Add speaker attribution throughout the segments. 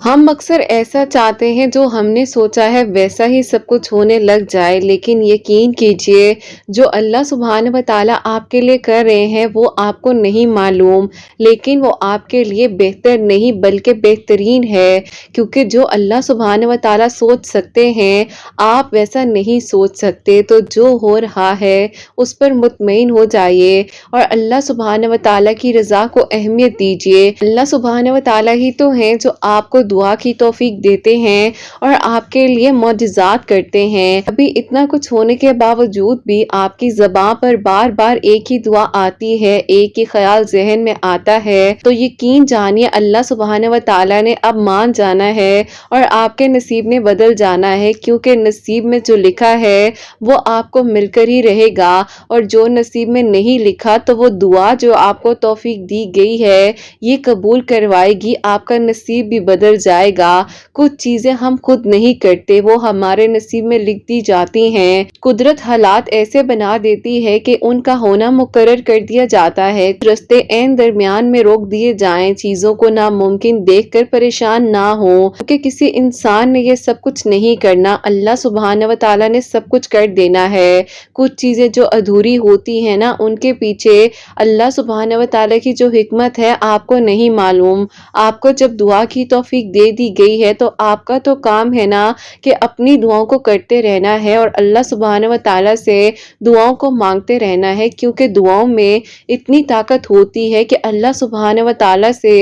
Speaker 1: हम अक्सर ऐसा चाहते हैं जो हमने सोचा है वैसा ही सब कुछ होने लग जाए, लेकिन यकीन कीजिए जो अल्लाह सुब्हान व तआला आपके लिए कर रहे हैं वो आपको नहीं मालूम, लेकिन वो आपके लिए बेहतर नहीं बल्कि बेहतरीन है। क्योंकि जो अल्लाह सुब्हान व तआला सोच सकते हैं आप वैसा नहीं सोच सकते। तो जो हो रहा है उस पर मुतमईन हो जाइए और अल्लाह सुब्हान व तआला की रज़ा को अहमियत दीजिए। अल्लाह सुब्हान व तआला ही तो हैं जो आपको दुआ की तौफीक देते हैं और आपके लिए मौजिज़ात करते हैं। अभी इतना कुछ होने के बावजूद भी आपकी ज़बान पर बार बार एक ही दुआ आती है, एक ही ख्याल ज़हन में आता है, तो यकीन जानिए अल्लाह सुब्हान व तआला ने अब मान जाना है और आपके नसीब ने बदल जाना है। क्योंकि नसीब में जो लिखा है वो आपको मिलकर ही रहेगा और जो नसीब में नहीं लिखा तो वो दुआ जो आपको तौफीक दी गई है ये कबूल करवाएगी, आपका नसीब भी बदल जाएगा। कुछ चीजें हम खुद नहीं करते, वो हमारे नसीब में लिख दी जाती हैं। कुदरत हालात ऐसे बना देती है कि उनका होना मुकर्रर कर दिया जाता है। रस्ते ऐन दरमियान में रोक दिए जाएं, चीजों को नामुमकिन देखकर परेशान ना हो, क्योंकि किसी इंसान ने ये सब कुछ नहीं करना, अल्लाह सुब्हान व तआला ने सब कुछ कर देना है। कुछ चीजें जो अधूरी होती है ना उनके पीछे अल्लाह सुब्हान व तआला की जो हिकमत है आपको नहीं मालूम। आपको जब दुआ की तौफीक दे दी गई है तो आपका तो काम है ना कि अपनी दुआओं को करते रहना है और अल्लाह सुब्हान व तआला से दुआओं को मांगते रहना है। क्योंकि दुआओं में इतनी ताकत होती है कि अल्लाह सुब्हान व तआला से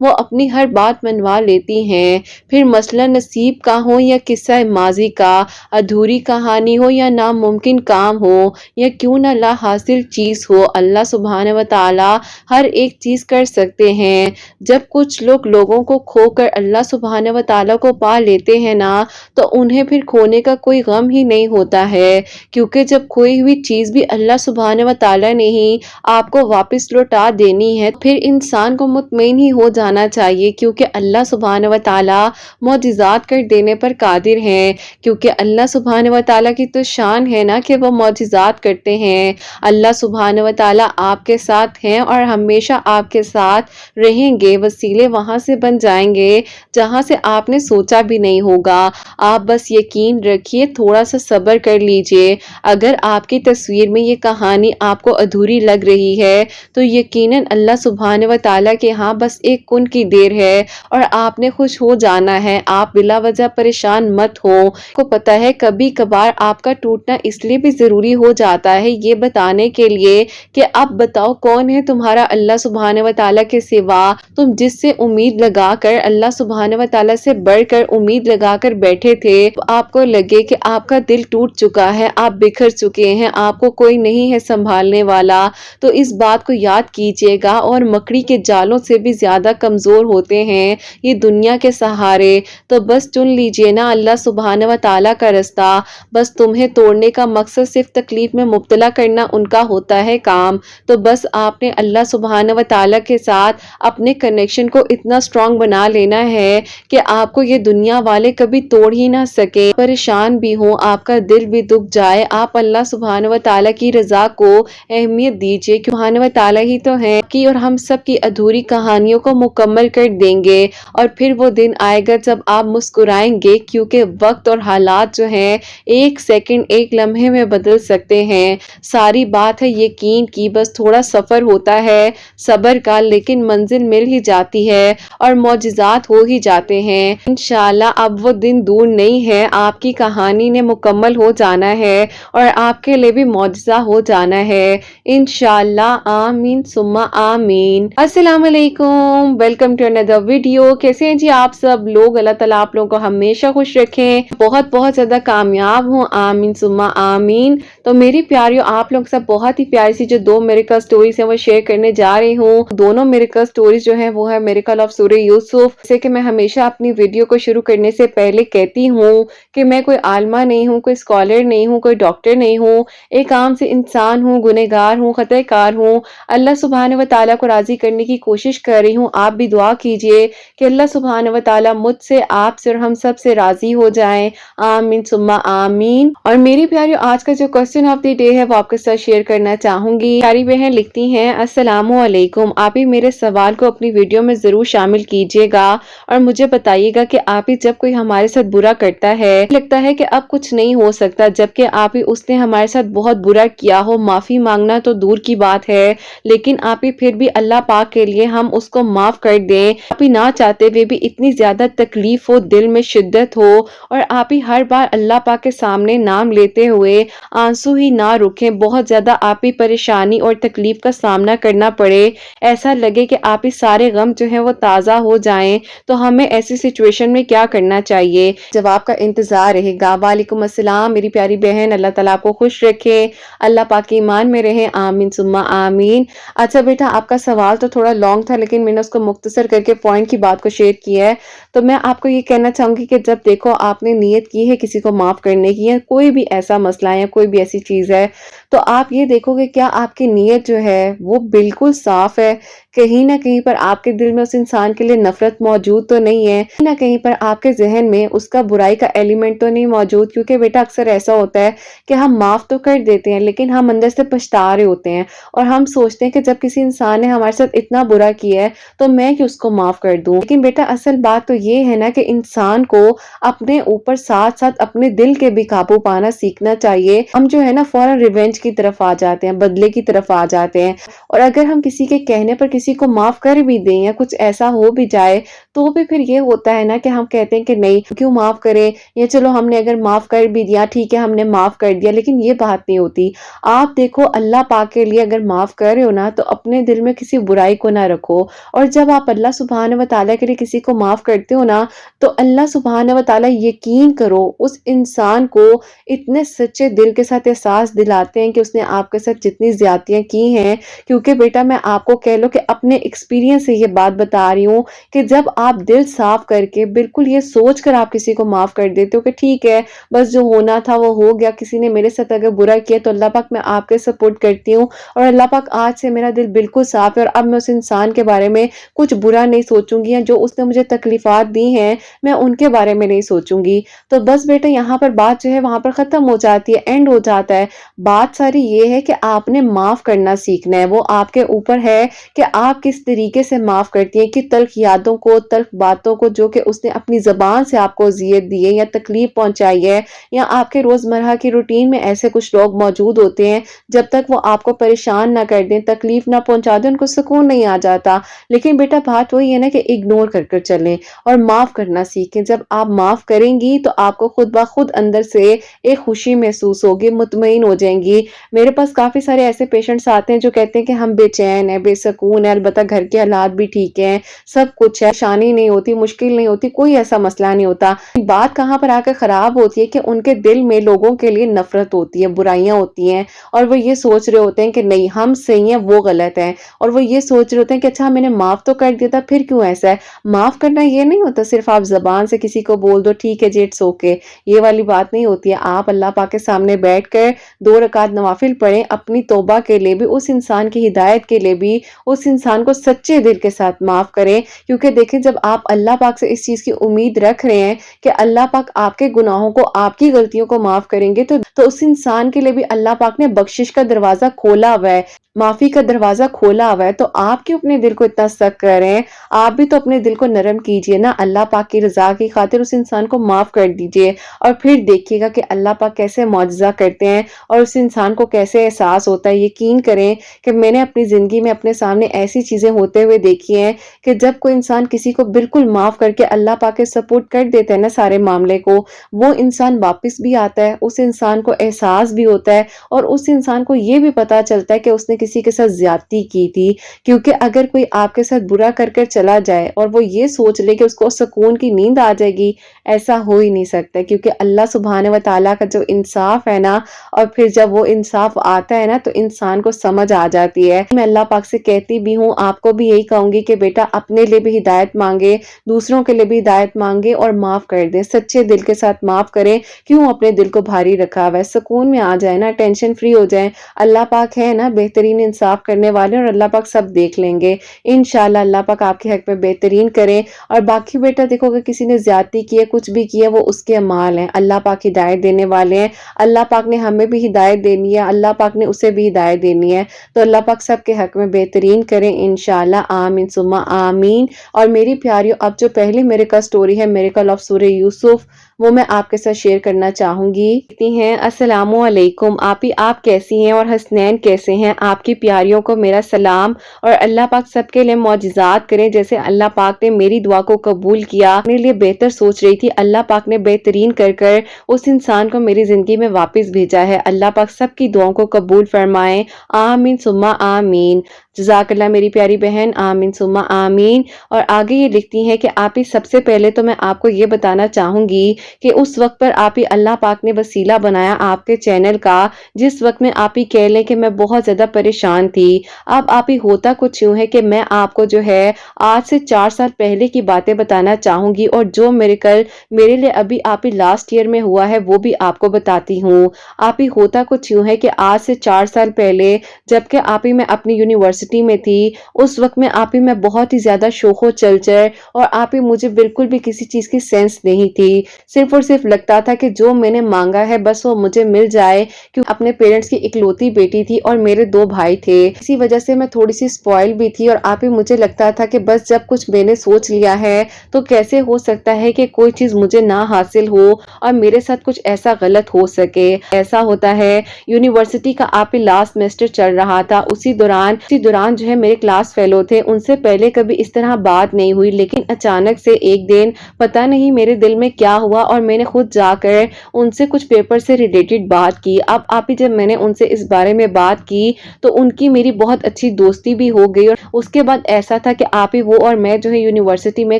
Speaker 1: वो अपनी हर बात मनवा लेती हैं। फिर मसला नसीब का हो या किस्सा माजी का, अधूरी कहानी हो या नामुमकिन काम हो या क्यों ना ला हासिल चीज हो, अल्लाह सुब्हान व तआला हर एक चीज कर सकते हैं। जब कुछ लोग लोगों को खोकर अल्लाह सुब्हान व तआला को पा लेते हैं ना तो उन्हें फिर खोने का कोई गम ही नहीं होता है। क्योंकि जब खोई हुई चीज भी अल्लाह सुब्हान व तआला ने ही आपको वापस लौटा देनी है, फिर इंसान को मुतमईन ही हो जाना चाहिए। क्योंकि अल्लाह सुब्हान व तआला मौजिज़ात कर देने पर कादिर हैं। क्योंकि अल्लाह सुब्हान व तआला की तो शान है ना कि वो मौजिज़ात करते हैं। अल्लाह सुब्हान व तआला आपके साथ हैं और हमेशा आपके साथ रहेंगे। वसीले वहां से बन जाएंगे जहां से आपने सोचा भी नहीं होगा। आप बस यकीन रखिए, थोड़ा सा सब्र कर लीजिए। अगर आपकी तस्वीर में ये कहानी आपको अधूरी लग रही है तो यकीनन अल्लाह सुब्हान व तआला के यहाँ बस एक कुन की देर है और आपने खुश हो जाना है। आप बिला वजह परेशान मत हो। को पता है कभी कभार आपका टूटना इसलिए भी जरूरी हो जाता है ये बताने के लिए कि अब बताओ कौन है तुम्हारा अल्लाह सुब्हान व तआला के सिवा। तुम जिससे उम्मीद लगाकर अल्लाह सुब्हान व तआला से बढ़कर उम्मीद लगाकर बैठे थे, तो आपको लगे कि आपका दिल टूट चुका है, आप बिखर चुके हैं, आपको कोई नहीं है संभालने वाला, तो इस बात को याद कीजिएगा। और मकड़ी के जालों से भी ज्यादा कमजोर होते हैं ये दुनिया के सहारे। तो बस चुन लीजिए ना अल्लाह सुब्हान व तआला का रास्ता। बस तुम्हें तोड़ने का मकसद सिर्फ तकलीफ में मुब्तला करना उनका होता है काम। तो बस आपने अल्लाह सुब्हान व तआला के साथ अपने कनेक्शन को इतना स्ट्रांग बना लेना है कि आपको ये दुनिया वाले कभी तोड़ ही ना सके। परेशान भी हो, आपका दिल भी दुख जाए, आप अल्लाह सुब्हान व तआला की रजा को अहमियत दीजिए। क्योंकि सुब्हान व तआला ही तो है कि और हम सब की अधूरी कहानियों को मुकम्मल कर देंगे। और फिर वो दिन आएगा जब आप मुस्कुराएंगे। क्योंकि वक्त और हालात जो हैं एक सेकंड एक लम्हे में बदल सकते हैं। सारी बात है यकीन की, बस थोड़ा सफर होता है सब्र का, लेकिन मंजिल मिल ही जाती है और मौजिज़ात हो ही जाते हैं इंशाल्लाह। अब वो दिन दूर नहीं है, आपकी कहानी ने मुकम्मल हो जाना है और आपके लिए भी मौजिज़ा हो जाना है इंशाल्लाह। आमीन सुम्मा आमीन। अस्सलाम वालेकुम, वेलकम टू अनदर वीडियो। कैसे हैं जी आप सब लोग? अल्लाह ताला आप लोगों को हमेशा खुश रखें, बहुत बहुत ज्यादा कामयाब हो, आमीन सुम्मा आमीन। तो मेरी प्यारियों, आप लोग सब बहुत ही प्यारी सी जो दो मिरेकल स्टोरीज है वो शेयर करने जा रही हूँ। दोनों मिरेकल स्टोरीज जो है वो है मिरेकल ऑफ सूरह यूसुफ। जैसे कि मैं हमेशा अपनी वीडियो को शुरू करने से पहले कहती हूँ कि मैं कोई आलमा नहीं हूँ, कोई स्कॉलर नहीं हूँ, कोई डॉक्टर नहीं हूँ, एक आम से इंसान हूँ, गुनहगार हूँ, खतरकार हूँ। अल्लाह सुब्हान व तआला को राजी करने की कोशिश कर रही हूँ। आप भी दुआ कीजिए कि अल्लाह सुब्हान व तआला मुझसे, आपसे और हम सब से राजी हो जाएं, आमीन सुम्मा आमीन। और मेरी प्यारी आज का जो क्वेश्चन ऑफ द डे है वो आपके साथ शेयर करना चाहूंगी। प्यारी बहन लिखती हैं, अस्सलामु अलैकुम, आप ही मेरे सवाल को अपनी वीडियो में जरूर शामिल कीजिएगा और मुझे बताइएगा कि आप ही जब कोई हमारे साथ बुरा करता है, लगता है कि अब कुछ नहीं हो सकता, जबकि आप ही उसने हमारे साथ बहुत बुरा किया हो, माफी मांगना तो दूर की बात है, लेकिन आप ही फिर भी अल्लाह पाक के लिए हम उसको माफ कर दें। आप ही ना चाहते हुए भी इतनी ज्यादा तकलीफ हो, दिल में शिद्दत हो, और आप ही हर बार अल्लाह पाक के सामने नाम लेते हुए आंसू ही ना रुकें, बहुत ज्यादा आप ही परेशानी और तकलीफ का सामना करना पड़े, ऐसा लगे कि आप ही सारे गम जो है वो ताजा हो जाएं, तो हमें ऐसी सिचुएशन में क्या करना चाहिए? जवाब का इंतजार रहेगा। वालेकुम अस्सलाम मेरी प्यारी बहन, अल्लाह ताला आपको खुश रखे, अल्लाह पाक के ईमान में रहे, आमीन सुम्मा आमीन। अच्छा बेटा, आपका सवाल तो थोड़ा लॉन्ग था, लेकिन मैंने उसको मुख्तसर करके पॉइंट की बात को शेयर किया है। तो मैं आपको ये कहना चाहूंगी कि जब देखो आपने नियत की है किसी को माफ करने की, या कोई भी ऐसा मसला है, कोई भी ऐसी चीज है, तो आप ये देखोगे क्या आपकी नीयत जो है वो बिल्कुल साफ है, कहीं ना कहीं पर आपके दिल में उस इंसान के लिए नफरत मौजूद तो नहीं है, कहीं ना कहीं पर आपके जहन में उसका बुराई का एलिमेंट तो नहीं मौजूद। क्योंकि बेटा अक्सर ऐसा होता है कि हम माफ तो कर देते हैं, लेकिन हम अंदर से पछता रहे होते हैं, और हम सोचते हैं कि जब किसी इंसान ने हमारे साथ इतना बुरा किया है तो मैं क्यों उसको माफ कर दूं। लेकिन बेटा असल बात तो ये है ना कि इंसान को अपने ऊपर साथ साथ अपने दिल के भी काबू पाना सीखना चाहिए। हम जो है ना फौरन रिवेंज की तरफ आ जाते हैं, बदले की तरफ आ जाते हैं, और अगर हम किसी के कहने पर किसी को माफ कर भी दें या कुछ ऐसा हो भी जाए, तो भी फिर ये होता है ना कि हम कहते हैं कि नहीं क्यों माफ करें, या चलो हमने अगर माफ कर भी दिया ठीक है हमने माफ कर दिया, लेकिन ये बात नहीं होती। आप देखो अल्लाह पाक के लिए अगर माफ कर रहे हो ना, तो अपने दिल में किसी बुराई को ना रखो, और जब आप अल्लाह सुब्हान व तआला के लिए किसी को माफ करते हो ना, तो अल्लाह सुब्हान व तआला यकीन करो उस इंसान को इतने सच्चे दिल के साथ एहसास दिलाते हैं कि उसने आपके साथ जितनी ज्यादतियां की हैं। क्योंकि बेटा मैं आपको कह लो कि अपने एक्सपीरियंस से ये बात बता रही हूँ कि जब आप दिल साफ करके बिल्कुल ये सोच कर आप किसी को माफ कर देते हो कि ठीक है बस जो होना था वो हो गया, किसी ने मेरे साथ अगर बुरा किया तो अल्लाह पाक मैं आपके सपोर्ट करती हूँ, और अल्लाह पाक आज से मेरा दिल बिल्कुल साफ है, और अब मैं उस इंसान के बारे में कुछ बुरा नहीं सोचूंगी, या जो उसने मुझे तकलीफात दी हैं मैं उनके बारे में नहीं सोचूंगी। तो बस बेटा यहाँ पर बात जो है वहां पर खत्म हो जाती है, एंड हो जाता है। बात सारी ये है कि आपने माफ करना सीखना है, वो आपके ऊपर है कि आप किस तरीके से माफ करती हैं, कि तल्ख यादों को, तल्ख बातों को जो कि उसने अपनी जबान से आपको अजियत दी है या तकलीफ पहुंचाई है, या आपके रोजमर्रा की रूटीन में ऐसे कुछ लोग मौजूद होते हैं जब तक वो आपको परेशान ना कर दें, तकलीफ ना पहुंचा दें, उनको सुकून नहीं आ जाता। लेकिन बेटा बात वही है ना कि इग्नोर कर कर चलें और माफ करना सीखें। जब आप माफ करेंगी तो आपको खुद ब खुद अंदर से एक खुशी महसूस होगी, मुतमईन हो जाएंगी। मेरे पास काफी सारे ऐसे पेशेंट्स आते हैं जो कहते हैं कि हम बेचैन है, बेसकून है, अलबत्ता घर के हालात भी ठीक हैं, सब कुछ है, शानी नहीं होती, मुश्किल नहीं होती, कोई ऐसा मसला नहीं होता। बात कहाँ पर आकर खराब होती है कि उनके दिल में लोगों के लिए नफरत होती है, बुराइयां होती हैं, और वो ये सोच रहे होते हैं कि नहीं हम सही हैं वो गलत है, और वो ये सोच रहे होते हैं कि अच्छा मैंने माफ तो कर दिया था फिर क्यों ऐसा है। माफ करना ये नहीं होता सिर्फ आप जबान से किसी को बोल दो ठीक है जी इट्स ओके, ये वाली बात नहीं होती है। आप अल्लाह पाक के सामने बैठकर 2 रकात नवाफिल पढ़ें, अपनी तौबा के लिए भी, उस इंसान की हिदायत के लिए भी, उस इंसान को सच्चे दिल के साथ माफ करें। क्योंकि देखें जब आप अल्लाह पाक से इस चीज की उम्मीद रख रहे हैं कि अल्लाह पाक आपके गुनाहों को, आपकी गलतियों को माफ करेंगे, तो उस इंसान के लिए भी अल्लाह पाक ने बख्शिश का दरवाजा खोला हुआ है, माफी का दरवाजा खोला हुआ है। तो आप क्यों अपने दिल को इतना सख्त कर रहे हैं? आप भी तो अपने दिल को नरम कीजिए ना, अल्लाह पाक की रजा की खातिर उस इंसान को माफ कर दीजिए, और फिर देखिएगा कि अल्लाह पाक कैसे मौजज़ा करते हैं और उस इंसान को कैसे एहसास होता है। यकीन करें कि मैंने अपनी जिंदगी में अपने सामने ऐसी चीजें होते हुए देखी हैं कि जब कोई इंसान किसी को बिल्कुल माफ करके अल्लाह पाक के सपोर्ट कर देता है ना सारे मामले को, वो इंसान वापस भी आता है, उस इंसान को एहसास भी होता है, और उस इंसान को ये भी पता चलता है कि उसने किसी के साथ ज्यादती की थी। क्योंकि अगर कोई आपके साथ बुरा कर कर चला जाए और वो ये सोच ले कि उसको सुकून की नींद आ जाएगी, ऐसा हो ही नहीं सकता। क्योंकि अल्लाह सुब्हानहू व तआला का जो इंसाफ है ना, और फिर जब वो इंसाफ आता है ना तो इंसान को समझ आ जाती है। मैं अल्लाह पाक से कहती भी हूँ, आपको भी यही कहूंगी कि बेटा अपने लिए भी हिदायत मांगे, दूसरों के लिए भी हिदायत मांगे, और माफ कर दें, सच्चे दिल के साथ माफ करें। क्यों अपने दिल को भारी रखा ہوا ہے, سکون میں آ جائے نا, ٹینشن فری ہو جائیں. اللہ پاک ہے نا بہترین انصاف کرنے والے, اور اللہ پاک سب دیکھ لیں گے انشاءاللہ. اللہ پاک آپ کے حق میں بہترین کریں. اور باقی بیٹا دیکھو, اگر کسی نے زیادتی کی ہے, کچھ بھی کیا, وہ اس کے اعمال ہیں. اللہ پاک ہدایت دینے والے ہیں. اللہ پاک نے ہمیں بھی ہدایت دینی ہے, اللہ پاک نے اسے بھی ہدایت دینی ہے. تو اللہ پاک سب کے حق میں بہترین کریں انشاءاللہ. آمین ثم آمین. اور میری پیاریوں, اب جو پہلی میریکل سٹوری ہے, میریکل آف سورہ یوسف, وہ میں آپ کے ساتھ شیئر کرنا چاہوں گی. کہتی ہیں السلام علیکم آپی, آپ کیسی ہیں, اور حسنین کیسے ہیں؟ آپ کی پیاریوں کو میرا سلام, اور اللہ پاک سب کے لیے معجزات کریں. جیسے اللہ پاک نے میری دعا کو قبول کیا, میرے لیے بہتر سوچ رہی تھی, اللہ پاک نے بہترین کر کر اس انسان کو میری زندگی میں واپس بھیجا ہے. اللہ پاک سب کی دعاؤں کو قبول فرمائیں. آمین ثم آمین. جزاک اللہ میری پیاری بہن, آمین ثم آمین. اور آگے یہ لکھتی ہیں کہ آپ ہی, سب سے پہلے تو میں آپ کو یہ بتانا چاہوں گی کہ اس وقت پر آپ ہی اللہ پاک نے وسیلہ بنایا آپ کے چینل کا, جس وقت میں آپ ہی کہہ لیں کہ میں بہت زیادہ پریشان تھی. اب آپ ہی ہوتا کچھ یوں ہے کہ میں آپ کو جو ہے آج سے 4 سال پہلے کی باتیں بتانا چاہوں گی, اور جو میرے لیے ابھی آپ ہی لاسٹ ایئر میں ہوا ہے وہ بھی آپ کو بتاتی ہوں. آپ ہی ہوتا کچھ یوں ہے کہ آج سے 4 سال پہلے, جبکہ آپ ہی میں اپنی یونیورسٹی میں تھی, اس وقت میں آپ ہی میں بہت ہی زیادہ شوخ و چلچل, اور آپ ہی مجھے بالکل بھی کسی چیز کی سینس نہیں تھی. صرف اور صرف لگتا تھا کہ جو میں نے مانگا ہے بس وہ مجھے مل جائے, کیونکہ اپنے پیرنٹس کی اکلوتی بیٹی تھی اور میرے 2 بھائی تھے. اسی وجہ سے میں تھوڑی سی سپوائل بھی تھی, اور آپ ہی مجھے لگتا تھا کہ بس جب کچھ میں نے سوچ لیا ہے تو کیسے ہو سکتا ہے کہ کوئی چیز مجھے نہ حاصل ہو اور میرے ساتھ کچھ ایسا غلط ہو سکے. ایسا ہوتا ہے, یونیورسٹی کا آپ ہی لاسٹ سیمسٹر چل رہا تھا, اسی دوران جو ہے میرے کلاس فیلو تھے, ان سے پہلے کبھی اس طرح بات نہیں ہوئی, لیکن اچانک سے ایک دن پتہ نہیں میرے دل میں کیا ہوا, اور میں نے خود جا کر ان سے کچھ پیپر سے ریلیٹڈ بات کی. اب آپ ہی جب میں نے ان سے اس بارے میں بات کی تو ان کی میری بہت اچھی دوستی بھی ہو گئی, اور اس کے بعد ایسا تھا کہ آپ ہی وہ اور میں جو ہے یونیورسٹی میں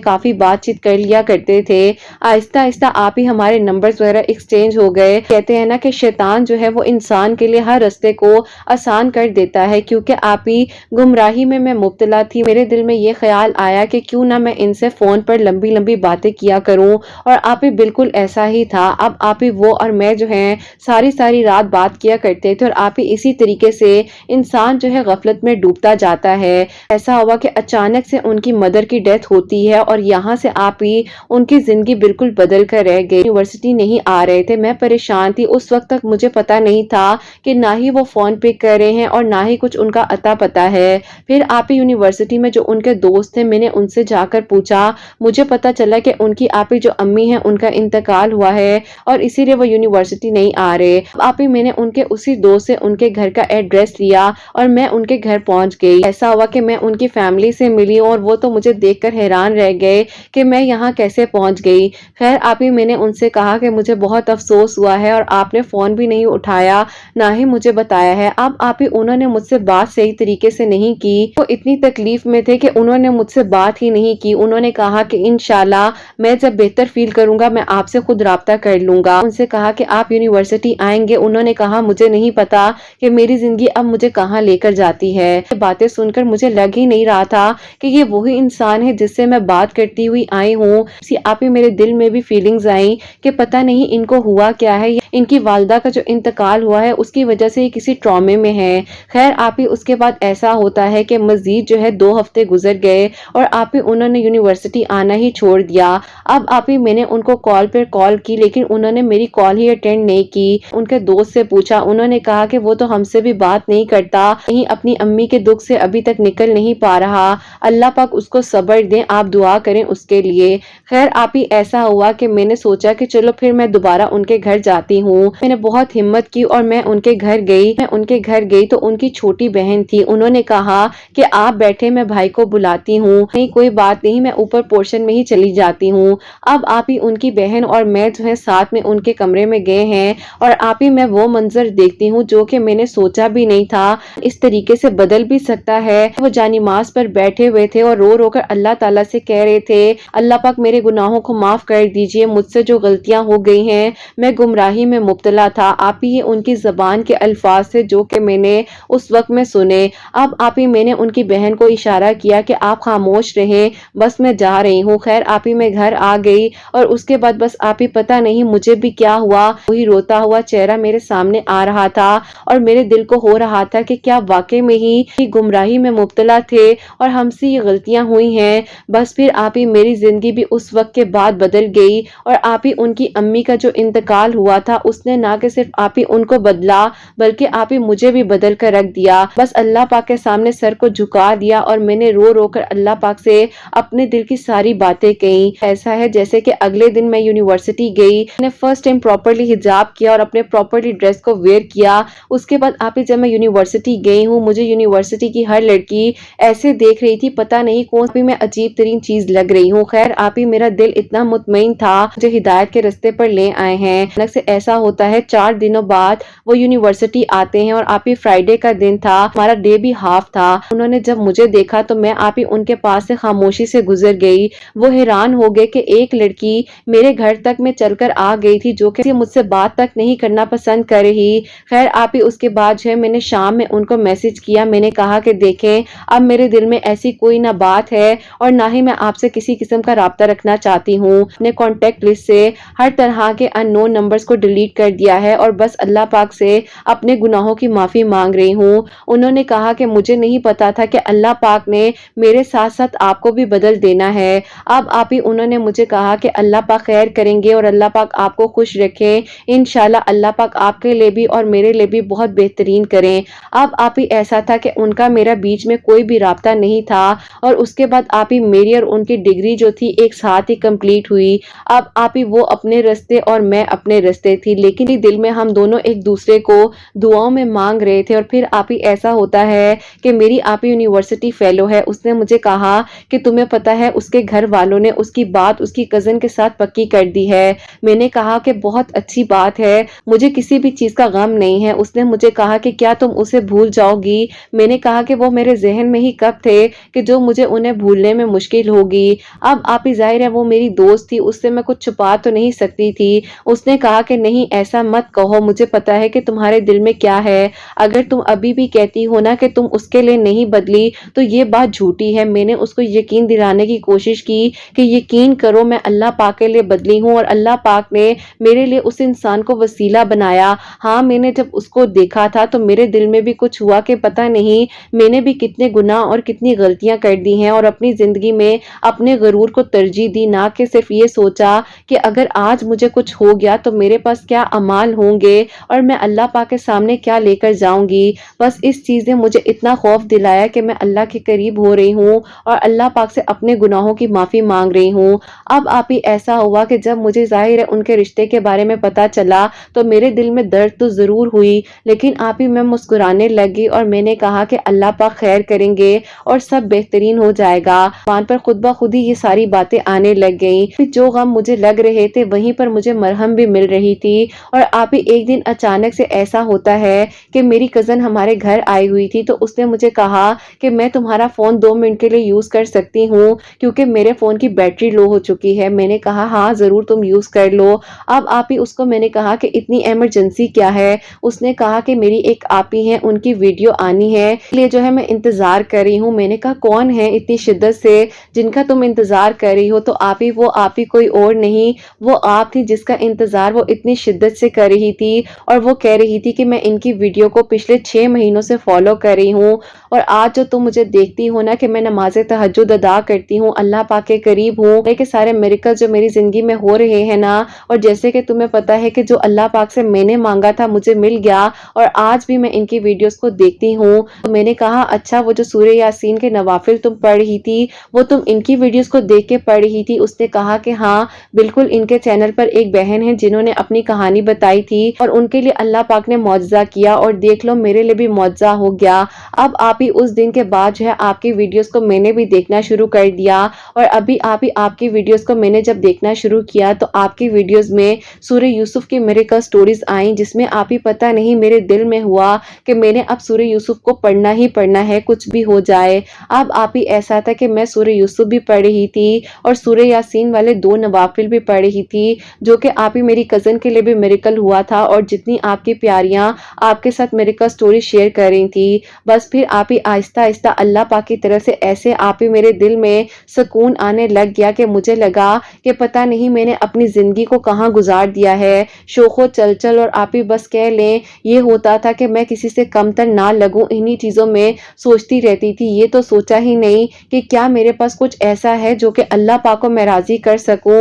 Speaker 1: کافی بات چیت کر لیا کرتے تھے. آہستہ آہستہ آپ ہی ہمارے نمبرز وغیرہ ایکسچینج ہو گئے. کہتے ہیں نا کہ شیطان جو ہے وہ انسان کے لیے ہر راستے کو آسان کر دیتا ہے, کیونکہ آپ ہی گمراہی میں مبتلا تھی. میرے دل میں یہ خیال آیا کہ کیوں نہ میں ان سے فون پر لمبی لمبی باتیں کیا کروں, اور آپ ہی بالکل ایسا ہی تھا. اب آپ ہی وہ اور میں جو ہے ساری رات بات کیا کرتے تھے, اور آپ ہی اسی طریقے سے انسان جو ہے غفلت میں ڈوبتا جاتا ہے. ایسا ہوا کہ اچانک سے ان کی مدر کی ڈیتھ ہوتی ہے, اور یہاں سے آپ ہی ان کی زندگی بالکل بدل کر رہ گئی. یونیورسٹی نہیں آ رہے تھے, میں پریشان تھی. اس وقت تک مجھے پتا نہیں تھا کہ نہ ہی وہ فون پک کر رہے ہیں اور نہ ہی کچھ ان کا اتا پتا ہے. پھر آپ ہی یونیورسٹی میں جو ان کے دوست تھے, میں نے ان سے جا کر پوچھا, مجھے پتا چلا کہ ان کی آپ ہی جو امی ہیں ان کا انتقال ہوا ہے, اور اسی لیے وہ یونیورسٹی نہیں آ رہے. آپ ہی میں نے ان کے اسی دوست سے ان کے گھر کا ایڈریس لیا, اور میں ان کے گھر پہنچ گئی. ایسا ہوا کہ میں ان کی فیملی سے ملی, اور وہ تو مجھے دیکھ کر حیران رہ گئے کہ میں یہاں کیسے پہنچ گئی. خیر آپ ہی میں نے ان سے کہا کہ مجھے بہت افسوس ہوا ہے, اور آپ نے فون بھی نہیں اٹھایا, نہ ہی مجھے بتایا ہے. اب آپ ہی انہوں نے مجھ سے بات صحیح طریقے سے نہیں کی, وہ اتنی تکلیف میں تھے کہ انہوں نے مجھ سے بات ہی نہیں کی. انہوں نے کہا کہ انشاءاللہ میں جب بہتر فیل کروں گا میں آپ سے خود رابطہ کر لوں گا. ان سے کہا کہ آپ یونیورسٹی آئیں گے. انہوں نے کہا مجھے نہیں پتا کہ میری زندگی اب مجھے کہاں لے کر جاتی ہے. یہ باتیں سن کر مجھے لگ ہی نہیں رہا تھا کہ یہ وہی انسان ہے جس سے میں بات کرتی ہوئی آئی ہوں. آپ ہی میرے دل میں بھی فیلنگز آئیں کہ پتہ نہیں ان کو ہوا کیا ہے, ان کی والدہ کا جو انتقال ہوا ہے اس کی وجہ سے یہ کسی ٹرامے میں ہے. خیر آپ ہی اس کے بعد ایسا ہوتا ہے کہ مزید جو ہے 2 ہفتے گزر گئے, اور آپ ہی انہوں نے یونیورسٹی آنا ہی چھوڑ دیا. اب آپ ہی میں نے ان کو کال پر کال کی, لیکن انہوں نے میری کال ہی اٹینڈ نہیں کی. ان کے دوست سے پوچھا, انہوں نے کہا کہ وہ تو ہم سے بھی بات نہیں کرتا, کہیں اپنی امی کے دکھ سے ابھی تک نکل نہیں پا رہا. اللہ پاک اس کو صبر دیں, آپ دعا کریں اس کے لیے. خیر آپ ہی ایسا ہوا کہ میں نے سوچا کہ چلو پھر میں دوبارہ ان کے گھر جاتی ہوں. میں نے بہت ہمت کی اور میں ان کے گھر گئی. تو ان کی چھوٹی بہن تھی. انہوں نے کہا کہ آپ بیٹھے, میں بھائی کو بلاتی ہوں. نہیں کوئی بات نہیں, میں اوپر پورشن میں ہی چلی جاتی ہوں. اب آپ ہی ان کی بہن اور میں جو ہے ساتھ میں ان کے کمرے میں گئے ہیں, اور آپ ہی میں وہ منظر دیکھتی ہوں جو کہ میں نے سوچا بھی نہیں تھا اس طریقے سے بدل بھی سکتا ہے. وہ جانماز پر بیٹھے ہوئے تھے اور رو کر اللہ تعالیٰ سے کہہ رہے تھے, اللہ پاک میرے گناہوں کو معاف کر دیجئے, مجھ سے جو غلطیاں ہو گئی ہیں, میں گمراہی میں مبتلا تھا. آپ ہی ان کی زبان کے الفاظ سے جو کہ میں نے اس وقت میں سنے. اب آپ ہی میں نے ان کی بہن کو اشارہ کیا کہ آپ خاموش رہیں, بس میں جا رہی ہوں. خیر آپ ہی میں گھر آ گئی, اور اس کے بعد बस आप ही पता नहीं मुझे भी क्या हुआ, वही रोता हुआ चेहरा मेरे सामने आ रहा था और मेरे दिल को हो रहा था कि क्या वाकई में ही गुमराही में मुब्तला थे और हमसे ये गलतियां हुई हैं। बस फिर आप ही मेरी जिंदगी भी उस वक्त के बाद बदल गई और आप ही उनकी अम्मी का जो इंतकाल हुआ था उसने ना कि सिर्फ आप ही उनको बदला बल्कि आप ही मुझे भी बदल कर रख दिया। बस अल्लाह पाक के सामने सर को झुका दिया और मैंने रो रो कर अल्लाह पाक से अपने दिल की सारी बातें कही। ऐसा है जैसे कि अगले दिन मैं यूनिवर्सिटी गई, मैंने फर्स्ट टाइम प्रॉपर्ली हिजाब किया और अपने प्रॉपर्ली ड्रेस को वेयर किया। उसके बाद आप ही जब मैं यूनिवर्सिटी गई हूँ, मुझे यूनिवर्सिटी की हर लड़की ऐसे देख रही थी, पता नहीं कौन सी मैं अजीब तरीन चीज लग रही हूँ। खैर आप ही मेरा दिल इतना मुतमईन था, मुझे हिदायत के रास्ते पर ले आए हैं। अचानक से ऐसा होता है 4 दिनों बाद वो यूनिवर्सिटी आते हैं और आप ही फ्राइडे का दिन था, हमारा डे भी हाफ था। उन्होंने जब मुझे देखा तो मैं आप ही उनके पास से खामोशी से गुजर गई। वो हैरान हो गए कि एक लड़की मेरे घर तक में चलकर आ गई थी जो कि मुझसे बात तक नहीं करना पसंद कर रही। खैर आप ही उसके बाद जो है मैंने शाम में उनको मैसेज किया, मैंने कहा कि देखें अब मेरे दिल में ऐसी कोई ना बात है और ना ही मैं आपसे किसी किस्म का राब्ता रखना चाहती हूँ। अपने कॉन्टेक्ट लिस्ट से हर तरह के अननोन नंबर्स को डिलीट कर दिया है और बस अल्लाह पाक से अपने गुनाहों की माफी मांग रही हूँ। उन्होंने कहा कि मुझे नहीं पता था कि अल्लाह पाक ने मेरे साथ साथ आपको भी बदल देना है। अब आप ही उन्होंने मुझे कहा कि अल्लाह पाक खैर करेंगे और अल्लाह पाक आपको खुश रखें, इंशाल्लाह अल्लाह पाक आपके लिए भी और मेरे लिए भी बहुत बेहतरीन करें। अब आप ही ऐसा था कि उनका मेरा बीच में कोई भी राब्ता नहीं था और उसके बाद आप ही मेरी और उनकी डिग्री जो थी एक साथ ही कंप्लीट हुई। अब आप ही वो अपने रास्ते और मैं अपने रास्ते थी, लेकिन दिल में हम दोनों एक दूसरे को दुआओं में मांग रहे थे। और फिर आप ही ऐसा होता है कि मेरी आप ही यूनिवर्सिटी फेलो है, उसने मुझे कहा कि तुम्हें पता है उसके घर वालों ने उसकी बात उसकी कजन के साथ पक्की कर दी है। मैंने कहा कि बहुत अच्छी बात है, मुझे किसी भी चीज का गम नहीं है। उसने मुझे कहा कि क्या तुम उसे भूल जाओगी? मैंने कहा कि वो मेरे जहन में ही कब थे कि जो मुझे उन्हें भूलने में मुश्किल होगी। अब आप ही जाहिर है वो मेरी दोस्त थी, उससे मैं कुछ छुपा तो नहीं सकती थी। उसने कहा कि नहीं ऐसा मत कहो, मुझे पता है कि तुम्हारे दिल में क्या है। अगर तुम अभी भी कहती हो ना कि तुम उसके लिए नहीं बदली तो ये बात झूठी है। मैंने उसको यकीन दिलाने की कोशिश की कि यकीन करो मैं अल्लाह पाक के लिए बदली हूँ और अल्लाह पाक ने मेरे लिए उस इंसान को वसीला बनाया। हाँ मैंने जब उसको देखा था तो मेरे दिल में भी कुछ हुआ कि पता नहीं मैंने भी कितने गुनाह और कितनी गलतियां कर दी हैं और अपनी जिंदगी में अपने गरूर को तरजीह दी, ना कि सिर्फ ये सोचा कि अगर आज मुझे कुछ हो गया तो मेरे पास क्या अमाल होंगे और मैं अल्लाह पाक के सामने क्या लेकर जाऊंगी। बस इस चीज ने मुझे इतना खौफ दिलाया कि मैं अल्लाह के करीब हो रही हूँ और अल्लाह पाक से अपने गुनाहों की माफी मांग रही हूँ। अब आप ही ऐसा हुआ कि जब मुझे जाहिर है उनके रिश्ते के बारे में पता चला तो मेरे दिल में दर्द तो जरूर हुई, लेकिन आप ही मैं मुस्कुराने लगी और मैंने कहा कि अल्लाह पाक खैर करेंगे और सब बेहतरीन हो जाएगा। मान पर खुद ब खुद ही ये सारी बातें आने लग गई। जो गम मुझे लग रहे थे वहीं पर मुझे मरहम भी मिल रही थी। और आप ही एक दिन अचानक से ऐसा होता है कि मेरी कजन हमारे घर आई हुई थी तो उसने मुझे कहा कि मैं तुम्हारा फोन 2 मिनट के लिए यूज कर सकती हूँ क्योंकि मेरे फोन की बैटरी लो हो चुकी है। मैंने कहा हाँ जरूर तुम यूज कर लो। अब आप ही उसको मैंने कहा कि इतनी इमरजेंसी क्या है? उसने कहा कि मेरी एक आपी है उनकी वीडियो आनी है, इसलिए जो है मैं इंतजार कर रही हूँ। मैंने कहा कौन है इतनी शिद्दत से जिनका तुम इंतजार कर रही हो? तो आप ही वो आप ही कोई और नहीं, वो आप थी जिसका इंतजार वो इतनी शिद्दत से कर रही थी और वो कह रही थी कि मैं इनकी वीडियो को पिछले 6 महीनों से फॉलो कर रही हूँ और आज जो तुम मुझे देखती हो ना कि मैं नमाज तहज्जुद अदा करती हूँ, अल्लाह पाक के करीब हूँ, के सारे मिरेकल जो मेरी जिंदगी में हो रहे हैं ना, और जैसे कि तुम्हें पता है कि जो अल्लाह पाक से मैंने मांगा था मुझे मिल गया और आज भी मैं इनकी वीडियोस को देखती हूँ। तो मैंने कहा अच्छा वो जो सूरह यासीन के नवाफिल तुम पढ़ रही थी वो तुम इनकी वीडियोस को देख के पढ़ रही थी? उसने कहा कि हाँ बिल्कुल, इनके चैनल पर एक बहन है जिन्होंने अपनी कहानी बताई थी और उनके लिए अल्लाह पाक ने मौजज़ा किया और देख लो मेरे लिए भी मौजज़ा हो गया। अब आप ही उस दिन के बाद जो है आपकी वीडियोस को मैंने भी देखना शुरू कर दिया और अभी आप ही आपकी वीडियोस को मैंने जब देखना शुरू किया तो आपकी वीडियोस में सूरह यूसुफ की मिरेकल स्टोरीज आई जिसमें आप ही पता नहीं मेरे दिल में हुआ कि मैंने अब सूरह यूसुफ को पढ़ना ही पढ़ना है कुछ भी हो जाए। अब आप ही ऐसा था कि मैं सूरह यूसुफ भी पढ़ रही थी और सूरह यासीन वाले 2 नवाफिल भी पढ़ रही थी जो कि आप ही मेरी कजन के लिए भी मिरेकल हुआ था और जितनी आपकी प्यारियां आपके साथ मिरेकल स्टोरी शेयर कर रही थी। बस फिर आप ही आहिस्ता आहिस्ता अल्लाह पाक की तरफ से ऐसे आप ही मेरे दिल में सुकून आने लग गया कि मुझे लगा कि पता नहीं میں نے اپنی زندگی کو کہاں گزار دیا ہے، شوق و چل اور آپ ہی بس کہہ لیں یہ ہوتا تھا کہ میں کسی سے کم تر نہ لگوں، انہی چیزوں میں سوچتی رہتی تھی۔ یہ تو سوچا ہی نہیں کہ کیا میرے پاس کچھ ایسا ہے جو کہ اللہ پاک کو میں راضی کر سکوں۔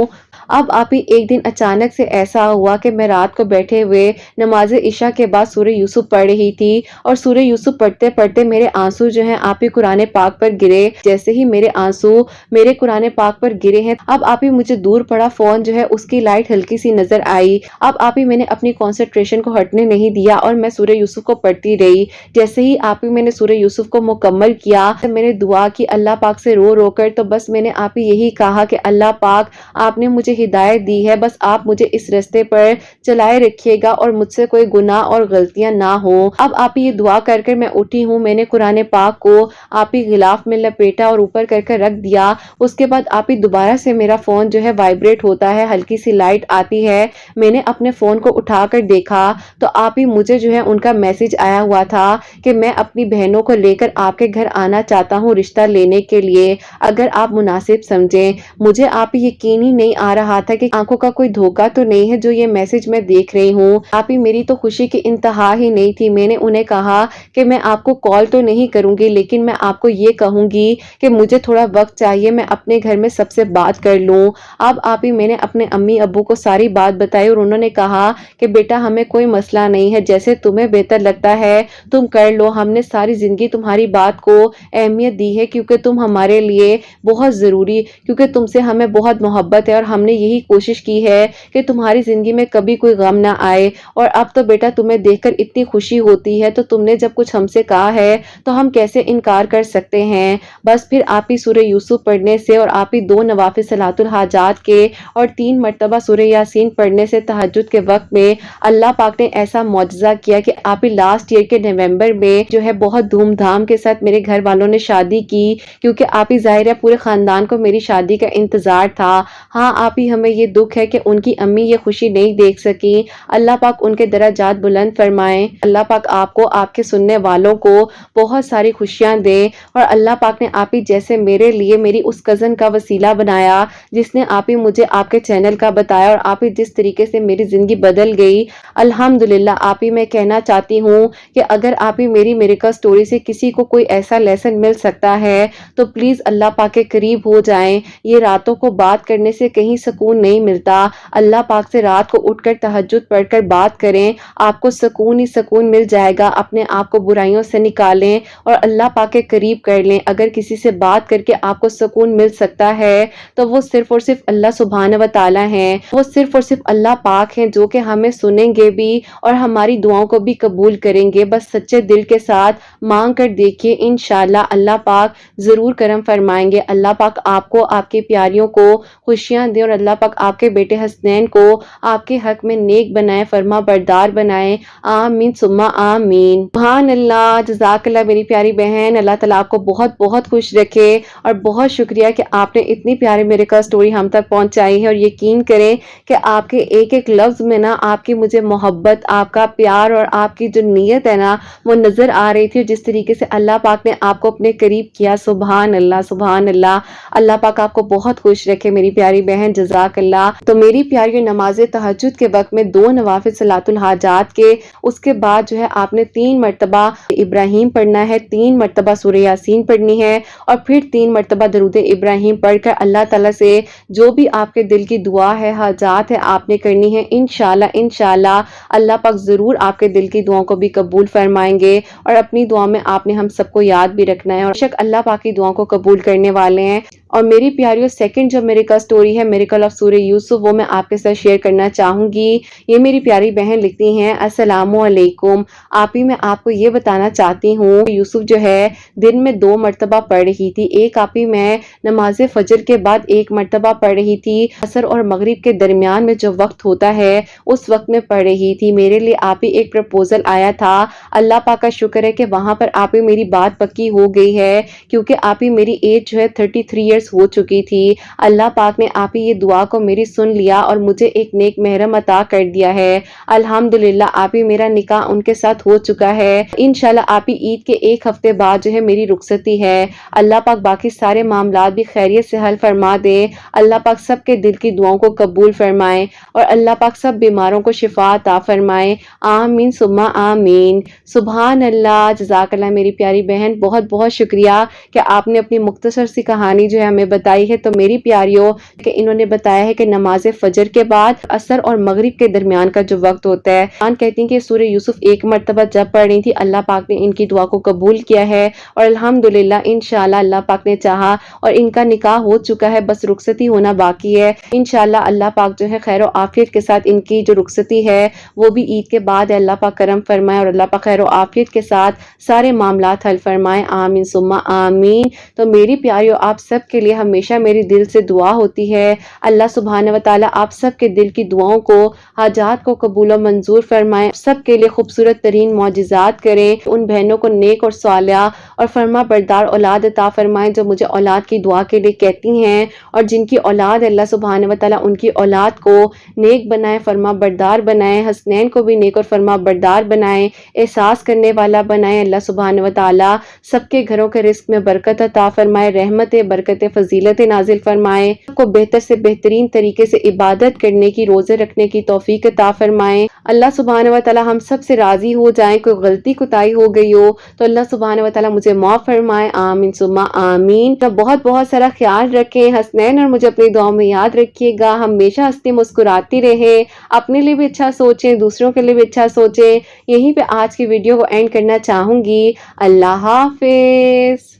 Speaker 1: اب آپ ہی ایک دن اچانک سے ایسا ہوا کہ میں رات کو بیٹھے ہوئے نماز عشاء کے بعد سورہ یوسف پڑھ رہی تھی، اور سورہ یوسف پڑھتے پڑھتے میرے آنسو جو ہیں آپ ہی قرآن پاک پر گرے۔ جیسے ہی میرے آنسو میرے قرآن پاک پر گرے ہیں، اب آپ ہی مجھے دور پڑا فون جو ہے اس کی لائٹ ہلکی سی نظر آئی۔ اب آپ ہی میں نے اپنی کنسنٹریشن کو ہٹنے نہیں دیا اور میں سورہ یوسف کو پڑھتی رہی۔ جیسے ہی آپ ہی میں نے سورہ یوسف کو مکمل کیا، میں نے دعا کی اللہ پاک سے رو کر، تو بس میں نے آپ ہی یہی کہا کہ اللہ پاک آپ نے مجھے ہدایت دی ہے، بس آپ مجھے اس راستے پر چلائے رکھیے گا اور مجھ سے کوئی گناہ اور غلطیاں نہ ہوں۔ اب آپ ہی یہ دعا کر میں اٹھی ہوں، میں نے قرآن پاک کو آپ ہی غلاف میں لپیٹا اور اوپر کر رکھ دیا۔ اس کے بعد آپ ہی دوبارہ سے میرا فون جو ہے وائبریٹ ہوتا ہے، ہلکی سی لائٹ آتی ہے۔ میں نے اپنے فون کو اٹھا کر دیکھا تو آپ ہی مجھے جو ہے ان کا میسج آیا ہوا تھا کہ میں اپنی بہنوں کو لے کر آپ کے گھر آنا چاہتا ہوں رشتہ لینے کے لیے، اگر آپ مناسب سمجھیں۔ مجھے آپ ہی یقین ہی نہیں آ رہا تھا کہ آنکھوں کا کوئی دھوکہ تو نہیں ہے جو یہ میسج میں دیکھ رہی ہوں۔ آپ ہی میری تو خوشی کی انتہا ہی نہیں تھی۔ میں نے انہیں کہا کہ میں آپ کو کال تو نہیں کروں گی، لیکن میں آپ کو یہ کہوں گی کہ مجھے تھوڑا وقت چاہیے، میں اپنے گھر میں سب سے بات کر لوں۔ اب آپ ہی میں نے اپنے امی ابو کو ساری بات بتائی اور انہوں نے کہا کہ بیٹا ہمیں کوئی مسئلہ نہیں ہے، جیسے تمہیں بہتر لگتا ہے تم کر لو، ہم نے ساری زندگی تمہاری بات کو اہمیت دی ہے کیونکہ تم ہمارے لیے بہت ضروری، کیونکہ تم سے ہمیں بہت محبت ہے اور ہم نے یہی کوشش کی ہے کہ تمہاری زندگی میں کبھی کوئی غم نہ آئے، اور اب تو بیٹا تمہیں دیکھ کر اتنی خوشی ہوتی ہے، تو تم نے جب کچھ ہم سے کہا ہے تو ہم کیسے انکار کر سکتے ہیں۔ بس پھر آپ ہی سورہ یوسف پڑھنے سے اور آپ ہی 2 نوافل صلاۃ الحاجات کے اور 3 مرتبہ سورہ یاسین پڑھنے سے تہجد کے وقت میں اللہ پاک نے ایسا معجزہ کیا کہ آپ ہی لاسٹ ایئر کے نومبر میں جو ہے بہت دھوم دھام کے ساتھ میرے گھر والوں نے شادی کی، کیونکہ آپ ہی ظاہر ہے پورے خاندان کو میری شادی کا انتظار تھا۔ ہاں آپ ہی ہمیں یہ دکھ ہے کہ ان کی امی یہ خوشی نہیں دیکھ سکی، اللہ پاک ان کے درجات بلند فرمائیں، اللہ پاک آپ کو آپ کے سننے والوں کو بہت ساری خوشیاں دیں، اور اللہ پاک نے آپ ہی جیسے میرے لیے میری اس کزن کا وسیلہ بنایا جس نے آپ ہی مجھے آپ کے چینل کا بتایا، اور آپ ہی جس طریقے سے میری زندگی بدل گئی الحمدللہ۔ آپ ہی میں کہنا چاہتی ہوں کہ اگر آپ ہی میری میریکل سٹوری سے کسی کو کوئی ایسا لیسن مل سکتا ہے تو پلیز اللہ پاک کے قریب ہو جائیں۔ یہ راتوں کو بات کرنے سے کہیں سکون نہیں ملتا، اللہ پاک سے رات کو اٹھ کر تہجد پڑھ کر بات کریں، آپ کو سکون ہی سکون مل جائے گا۔ اپنے آپ کو برائیوں سے نکالیں اور اللہ پاک کے قریب کر لیں۔ اگر کسی سے بات کر کے آپ کو سکون مل سکتا ہے تو وہ صرف اور صرف اللہ سبحانہ و تعالی ہیں، وہ صرف اور صرف اللہ پاک ہیں جو کہ ہمیں سنیں گے بھی اور ہماری دعاؤں کو بھی قبول کریں گے۔ بس سچے دل کے ساتھ مانگ کر دیکھیے، انشاءاللہ اللہ پاک ضرور کرم فرمائیں گے۔ اللہ پاک آپ کو، آپ کی پیاریوں کو خوشیاں دیں، اور اللہ پاک آپ کے بیٹے حسنین کو آپ کے حق میں نیک بنائے، فرما بردار بنائے، آمین ثم آمین۔ سبحان اللہ، جزاک اللہ میری پیاری بہن، اللہ تعالیٰ آپ کو بہت بہت خوش رکھے، اور بہت شکریہ کہ آپ نے اتنی پیاری میریکل سٹوری ہم تک پہنچائی ہے، اور یقین کریں کہ آپ کے ایک ایک لفظ میں نا آپ کی مجھے محبت، آپ کا پیار اور آپ کی جو نیت ہے نا وہ نظر آ رہی تھی، جس طریقے سے اللہ پاک نے آپ کو اپنے قریب کیا۔ سبحان اللہ سبحان اللہ، اللہ پاک آپ کو بہت خوش رکھے میری پیاری بہن، جزاک اللہ۔ تو میری پیاری نماز تہجد کے وقت میں 2 نوافل صلاۃ الحاجات کے، اس کے بعد جو ہے آپ نے 3 مرتبہ ابراہیم پڑھنا ہے، 3 مرتبہ سورہ یاسین پڑھنی ہے، اور پھر 3 مرتبہ درود ابراہیم پڑھ کر اللہ تعالیٰ سے جو بھی آپ کے دل کی دعا ہے، حاجات ہے، آپ نے کرنی ہے۔ انشاءاللہ انشاءاللہ اللہ پاک ضرور آپ کے دل کی دعاؤں کو بھی قبول فرمائیں گے، اور اپنی دعا میں آپ نے ہم سب کو یاد بھی رکھنا ہے، اور بے شک اللہ پاک کی دعاؤں کو قبول کرنے والے ہیں۔ اور میری پیاریوں، سیکنڈ جو میریکل سٹوری ہے، میریکل آف سورہ یوسف، وہ میں آپ کے ساتھ شیئر کرنا چاہوں گی۔ یہ میری پیاری بہن لکھتی ہیں، السلام علیکم، آپ ہی میں آپ کو یہ بتانا چاہتی ہوں، یوسف جو ہے دن میں 2 مرتبہ پڑھ رہی تھی، ایک آپ ہی میں نماز فجر کے بعد 1 مرتبہ پڑھ رہی تھی، عصر اور مغرب کے درمیان میں جو وقت ہوتا ہے اس وقت میں پڑھ رہی تھی۔ میرے لیے آپ ہی ایک پرپوزل آیا تھا، اللہ پاک کا شکر ہے کہ وہاں پر آپ ہی میری بات پکی ہو گئی ہے، کیونکہ آپ ہی میری ایج جو ہے 33 ایئرز ہو چکی تھی، اللہ پاک نے آپ ہی یہ دعا کو میری سن لیا اور مجھے ایک نیک محرم عطا کر دیا ہے۔ الحمدللہ آپ ہی میرا نکاح ان کے ساتھ ہو چکا ہے۔ انشاءاللہ آپ ہی عید کے ایک ہفتے بعد جو ہے میری رخصتی ہے۔ اللہ پاک باقی سارے معاملات بھی خیریت سے حل فرما دے۔ اللہ پاک سب کے دل کی دعاؤں کو قبول فرمائے اور اللہ پاک سب بیماروں کو شفا عطا فرمائے، آمین ثم آمین۔ سبحان اللہ، جزاک اللہ میری پیاری بہن، بہت بہت شکریہ کہ آپ نے اپنی مختصر سی کہانی جو ہے ہمیں بتائی ہے۔ تو میری پیاریوں کہ انہوں نے بتایا ہے کہ نماز فجر کے بعد عصر اور مغرب کے درمیان کا جو وقت ہوتا ہے، کہتی ہیں کہ سورہ یوسف ایک مرتبہ جب پڑھ رہی تھی اللہ پاک نے ان کی دعا کو قبول کیا ہے اور الحمدللہ انشاءاللہ اللہ پاک نے چاہا اور ان کا نکاح ہو چکا ہے، بس رخصتی ہونا باقی ہے۔ انشاءاللہ اللہ پاک جو ہے خیر و عافیت کے ساتھ ان کی جو رخصتی ہے وہ بھی عید کے بعد اللہ پاک کرم فرمائے اور اللہ پاک خیر و عافیت کے ساتھ سارے معاملات حل فرمائے، آمین ثم آمین۔ تو میری پیاریوں آپ سب کے لیے ہمیشہ میری دل سے دعا ہوتی ہے، اللہ سبحانہ و تعالیٰ آپ سب کے دل کی دعاؤں کو، حاجات کو قبول و منظور فرمائے، سب کے لیے خوبصورت ترین معجزات کریں، ان بہنوں کو نیک اور صالحہ اور فرما بردار اولاد عطا فرمائیں جو مجھے اولاد کی دعا کے لیے کہتی ہیں، اور جن کی اولاد اللہ سبحانہ و تعالیٰ ان کی اولاد کو نیک بنائے، فرما بردار بنائے، حسنین کو بھی نیک اور فرما بردار بنائے، احساس کرنے والا بنائے، اللہ سبحانہ و تعالیٰ سب کے گھروں کے رزق میں برکت عطا فرمائے، رحمت برکت فضیلت نازل فرمائے، سب کو بہتر سے بہترین طریقے سے عبادت کرنے کی، روزے رکھنے کی توفیق عطا فرمائے۔ اللہ سبحانہ و تعالیٰ ہم سب سے راضی ہو جائیں، کوئی غلطی کوتاہی ہو گئی ہو تو اللہ سبحانہ و تعالیٰ مجھے معاف فرمائے، آمین ثم آمین۔ تو بہت بہت سارا خیال رکھیں حسنین، اور مجھے اپنی دعاؤں میں یاد رکھیے گا، ہمیشہ ہنستی مسکراتی رہیں، اپنے لیے بھی اچھا سوچیں، دوسروں کے لیے بھی اچھا سوچیں۔ یہیں پہ آج کی ویڈیو کو اینڈ کرنا چاہوں گی۔ اللہ حافظ۔